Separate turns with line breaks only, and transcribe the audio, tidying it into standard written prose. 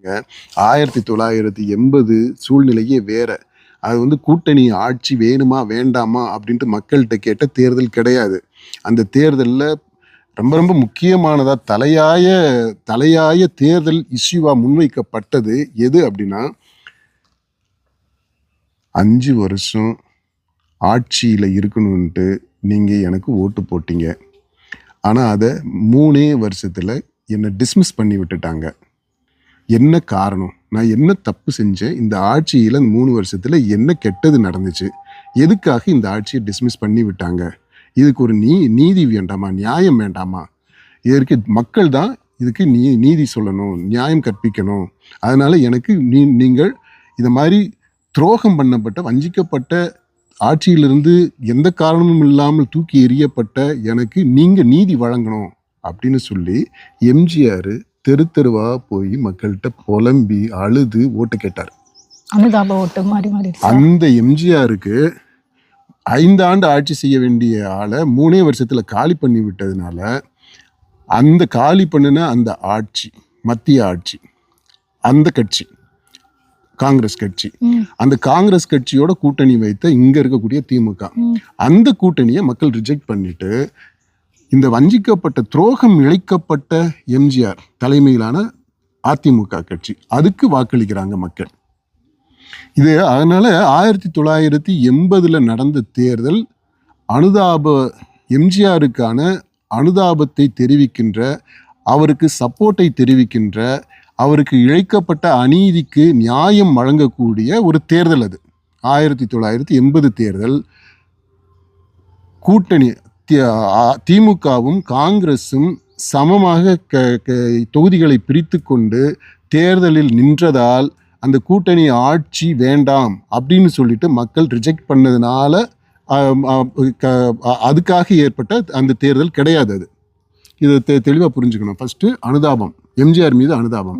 புரிஞ்சுக்கோங்க. 1980 சூழ்நிலையே வேற. அது கூட்டணி ஆட்சி வேணுமா வேண்டாமா அப்படின்ட்டு மக்கள்கிட்ட கேட்ட தேர்தல் கிடையாது. அந்த தேர்தலில் ரொம்ப ரொம்ப முக்கியமானதா தலையாய தேர்தல் இஷ்யூவா முன்வைக்கப்பட்டது எது அப்படின்னா, 5 வருஷம் ஆட்சியில் இருக்கணும்ன்ட்டு நீங்கள் எனக்கு ஓட்டு போட்டீங்க. ஆனால் அதை 3 வருஷத்தில் என்னை டிஸ்மிஸ் பண்ணி விட்டுட்டாங்க. என்ன காரணம்? நான் என்ன தப்பு செஞ்சேன்? இந்த ஆட்சியில் இந்த 3 வருஷத்தில் என்ன கெட்டது நடந்துச்சு? எதுக்காக இந்த ஆட்சியை டிஸ்மிஸ் பண்ணி விட்டாங்க? இதுக்கு ஒரு நீதி வேண்டாமா? நியாயம் வேண்டாமா? இதற்கு மக்கள் தான் இதுக்கு நீதி சொல்லணும், நியாயம் கற்பிக்கணும். அதனால எனக்கு நீங்கள் இந்த மாதிரி துரோகம் பண்ணப்பட்ட, வஞ்சிக்கப்பட்ட, ஆட்சியிலிருந்து எந்த காரணமும் இல்லாமல் தூக்கி எறியப்பட்ட எனக்கு நீங்கள் நீதி வழங்கணும் அப்படின்னு சொல்லி எம்ஜிஆர் தெருவா போய் மக்கள்கிட்ட புலம்பி அழுது ஓட்டு கேட்டார்.
அனுதாப ஓட்டு மாறி.
அந்த எம்ஜிஆருக்கு 5 ஆண்டு ஆட்சி செய்ய வேண்டிய ஆளை 3 வருஷத்துல காலி பண்ணி விட்டதுனால, அந்த காலி பண்ணின அந்த ஆட்சி, மத்திய ஆட்சி, அந்த கட்சி காங்கிரஸ் கட்சி, அந்த காங்கிரஸ் கட்சியோட கூட்டணி வைத்த இங்க இருக்கக்கூடிய திமுக, அந்த கூட்டணியை மக்கள் ரிஜெக்ட் பண்ணிட்டு இந்த வஞ்சிக்கப்பட்ட, துரோகம் இழைக்கப்பட்ட எம்ஜிஆர் தலைமையிலான அதிமுக கட்சி, அதுக்கு வாக்களிக்கிறாங்க மக்கள். இது அதனால 1980 நடந்த தேர்தல் எம்ஜிஆருக்கான அனுதாபத்தை தெரிவிக்கின்ற, அவருக்கு சப்போர்ட்டை தெரிவிக்கின்ற, அவருக்கு இழைக்கப்பட்ட அநீதிக்கு நியாயம் வழங்கக்கூடிய ஒரு தேர்தல். அது 1980 தேர்தல். கூட்டணி திமுகவும் காங்கிரஸும் சமமாக தொகுதிகளை பிரித்து கொண்டு தேர்தலில் நின்றதால் அந்த கூட்டணி ஆட்சி வேண்டாம் அப்படின்னு சொல்லிட்டு மக்கள் ரிஜெக்ட் பண்ணதுனால அதுக்காக ஏற்பட்ட அந்த தேர்தல் கிடையாது. அது இதை தெளிவாக புரிஞ்சுக்கணும். ஃபர்ஸ்ட் அனுதாபம், எம்ஜிஆர் மீது அனுதாபம்.